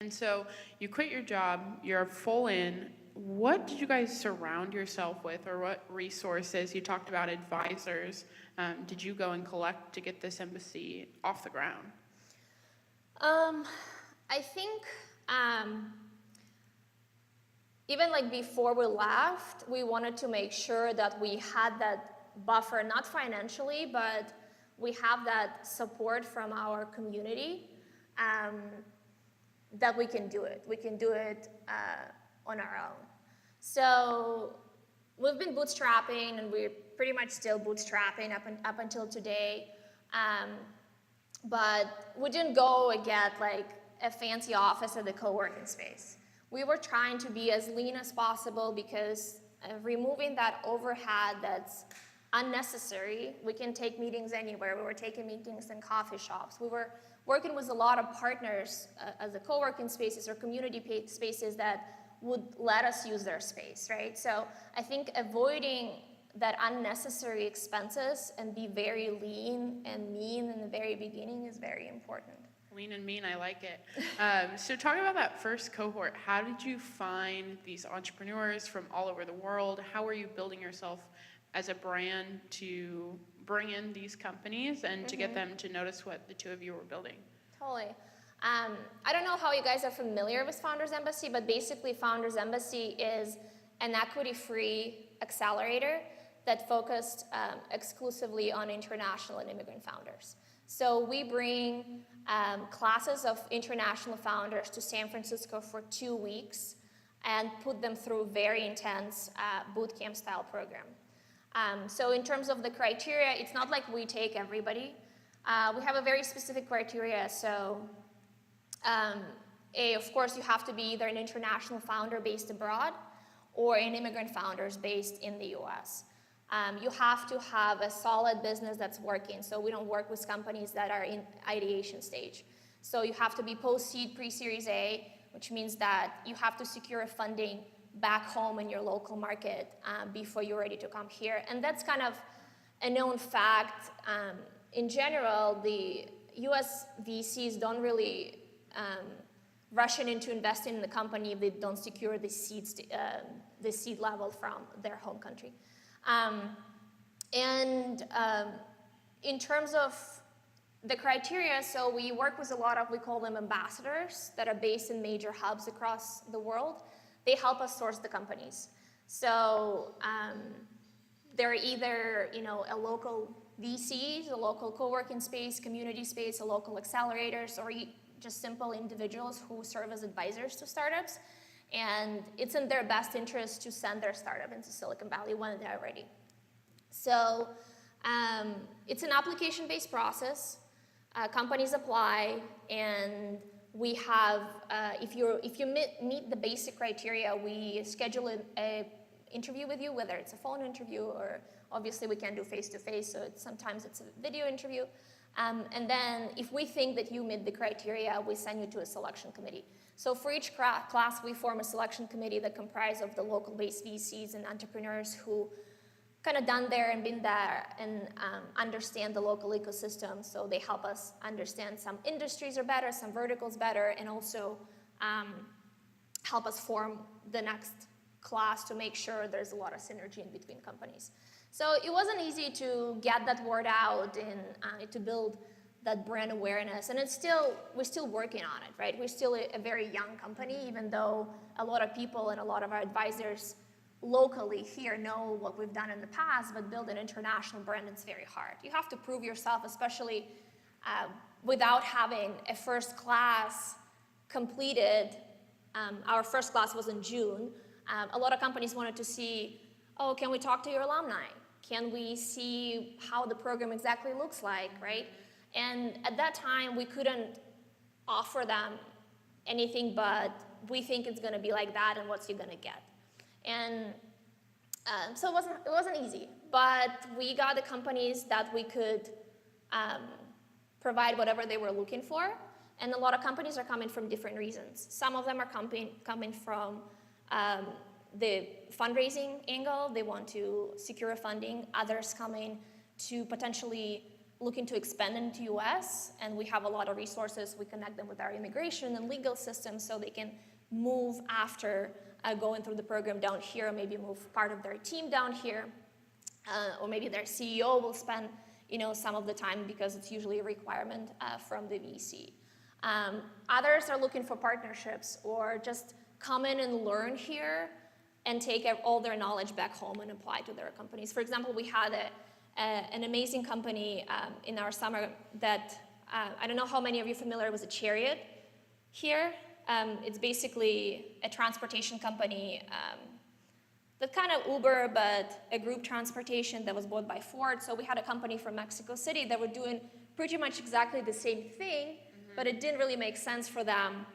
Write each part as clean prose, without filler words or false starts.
And so you quit your job, you're full in. What did you guys surround yourself with, or what resources? You talked about advisors. Did you go and collect to get this embassy off the ground? I think even like before we left, we wanted to make sure that we had that buffer, not financially, but we have that support from our community, that we can do it. We can do it on our own. So we've been bootstrapping, and we're pretty much still bootstrapping up until today. But we didn't go and get like a fancy office at the co-working space. We were trying to be as lean as possible, because removing that overhead that's unnecessary. We can take meetings anywhere. We were taking meetings in coffee shops. We were working with a lot of partners as a co-working spaces or community spaces that would let us use their space, right? So I think avoiding that unnecessary expenses and be very lean and mean in the very beginning is very important. Lean and mean, I like it. So talking about that first cohort, how did you find these entrepreneurs from all over the world? How were you building yourself as a brand to bring in these companies and to get them to notice what the two of you were building? Totally. I don't know how you guys are familiar with Founders Embassy, but basically Founders Embassy is an equity-free accelerator that focused exclusively on international and immigrant founders. So we bring classes of international founders to San Francisco for 2 weeks and put them through very intense boot camp style program. So in terms of the criteria, it's not like we take everybody. We have a very specific criteria. So of course, you have to be either an international founder based abroad or an immigrant founders based in the US. You have to have a solid business that's working. So we don't work with companies that are in ideation stage. So you have to be post-seed, pre-series A, which means that you have to secure funding back home in your local market before you're ready to come here. And that's kind of a known fact. In general, the US VCs don't really rush into investing in the company if they don't secure the seed level from their home country. In terms of the criteria, so we work with a lot of, we call them ambassadors, that are based in major hubs across the world. They help us source the companies. So they're either a local VCs, a local co-working space, community space, a local accelerators, or just simple individuals who serve as advisors to startups. And it's in their best interest to send their startup into Silicon Valley when they're ready. So it's an application-based process. Companies apply, and we have, if you meet the basic criteria, we schedule an interview with you, whether it's a phone interview or obviously we can do face-to-face, so sometimes it's a video interview. And then if we think that you meet the criteria, we send you to a selection committee. So for each class, we form a selection committee that comprises of the local-based VCs and entrepreneurs who kind of done there and been there and understand the local ecosystem. So they help us understand some industries are better, some verticals better, and also help us form the next class to make sure there's a lot of synergy in between companies. So it wasn't easy to get that word out and to build that brand awareness, and we're still working on it, right? We're still a very young company, even though a lot of people and a lot of our advisors locally here know what we've done in the past, but build an international brand is very hard. You have to prove yourself, especially without having a first class completed. Our first class was in June. A lot of companies wanted to see, oh, can we talk to your alumni? Can we see how the program exactly looks like, right? And at that time, we couldn't offer them anything but we think it's going to be like that, and what's you going to get. And so it wasn't easy, but we got the companies that we could provide whatever they were looking for, and a lot of companies are coming from different reasons. Some of them are coming from the fundraising angle. They want to secure funding. Others coming to potentially looking to expand into US, and we have a lot of resources. We connect them with our immigration and legal systems so they can move after going through the program down here, or maybe move part of their team down here, or maybe their CEO will spend some of the time because it's usually a requirement from the VC. Others are looking for partnerships or just come in and learn here and take all their knowledge back home and apply to their companies. For example, we had an amazing company in our summer that, I don't know how many of you are familiar with a Chariot here. It's basically a transportation company that kind of Uber, but a group transportation that was bought by Ford. So we had a company from Mexico City that were doing pretty much exactly the same thing, but it didn't really make sense for them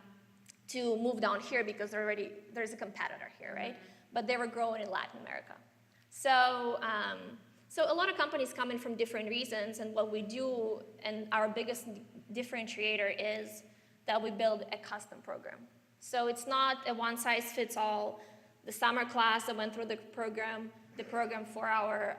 to move down here because there's a competitor here, right? But they were growing in Latin America. So a lot of companies come in from different reasons, and what we do, and our biggest differentiator is that we build a custom program. So it's not a one-size-fits-all. The summer class that went through the program for our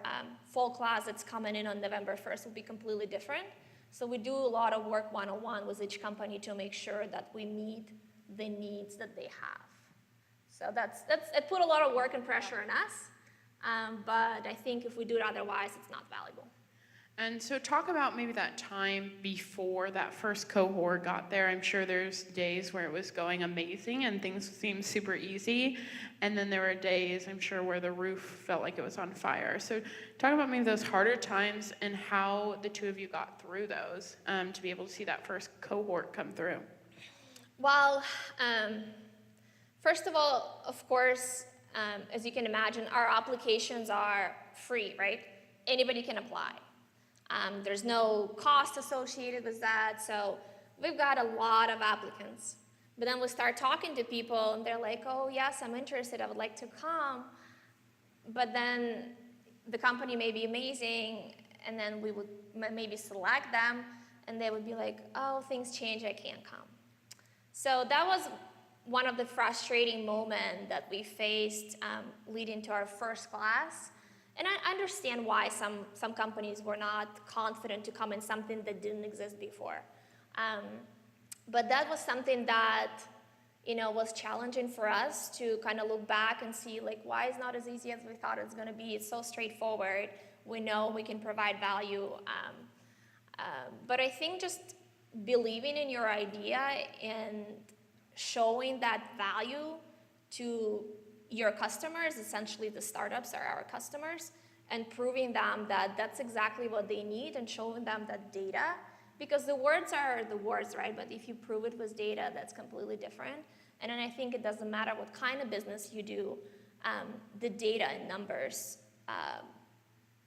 fall class that's coming in on November 1st will be completely different. So we do a lot of work one-on-one with each company to make sure that we meet the needs that they have. So it put a lot of work and pressure on us, but I think if we do it otherwise, it's not valuable. And so talk about maybe that time before that first cohort got there. I'm sure there's days where it was going amazing and things seemed super easy. And then there were days, I'm sure, where the roof felt like it was on fire. So talk about maybe those harder times and how the two of you got through those to be able to see that first cohort come through. Well, first of all, of course, as you can imagine, our applications are free, right? Anybody can apply. There's no cost associated with that, so we've got a lot of applicants. But then we start talking to people, and they're like, oh, yes, I'm interested, I would like to come. But then the company may be amazing, and then we would maybe select them, and they would be like, oh, things change, I can't come. So that was one of the frustrating moments that we faced leading to our first class. And I understand why some companies were not confident to come in something that didn't exist before. But that was something that was challenging for us to kind of look back and see, like, why it's not as easy as we thought it was going to be. It's so straightforward. We know we can provide value. But I think just believing in your idea and showing that value to your customers, essentially the startups are our customers, and proving them that that's exactly what they need and showing them that data, because the words are the words, right? But if you prove it with data, that's completely different. And then I think it doesn't matter what kind of business you do, the data and numbers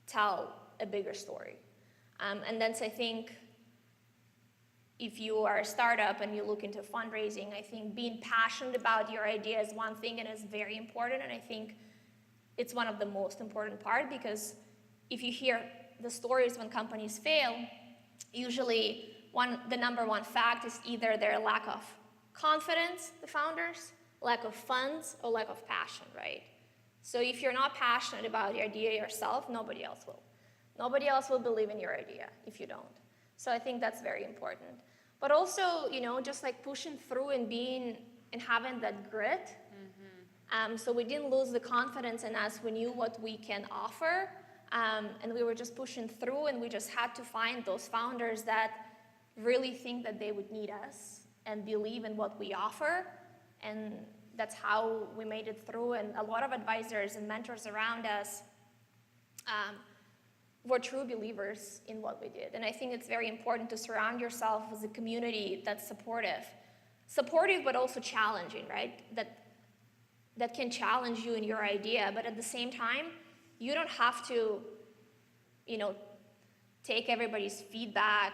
tell a bigger story. And then so I think if you are a startup and you look into fundraising, I think being passionate about your idea is one thing and is very important, and I think it's one of the most important part, because if you hear the stories when companies fail, usually the number one fact is either their lack of confidence, the founders, lack of funds, or lack of passion, right? So if you're not passionate about your idea yourself, nobody else will. Nobody else will believe in your idea if you don't. So I think that's very important. But also, just like pushing through and having that grit. So we didn't lose the confidence in us. We knew what we can offer, and we were just pushing through, and we just had to find those founders that really think that they would need us and believe in what we offer. And that's how we made it through. And a lot of advisors and mentors around us were true believers in what we did. And I think it's very important to surround yourself with a community that's supportive. Supportive, but also challenging, right? That can challenge you in your idea, but at the same time, you don't have to, take everybody's feedback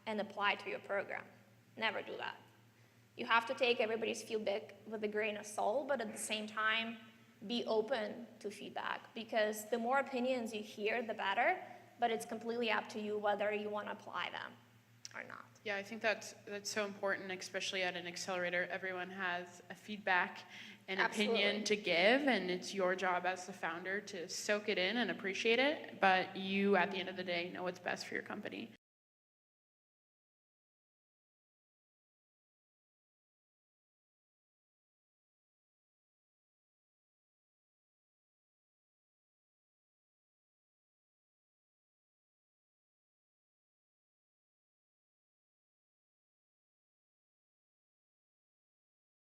and apply to your program. Never do that. You have to take everybody's feedback with a grain of salt, but at the same time, be open to feedback, because the more opinions you hear, the better, but it's completely up to you whether you want to apply them or not. Yeah, I think that's so important, especially at an accelerator. Everyone has a feedback and opinion to give, and it's your job as the founder to soak it in and appreciate it, but you, at the end of the day, know what's best for your company.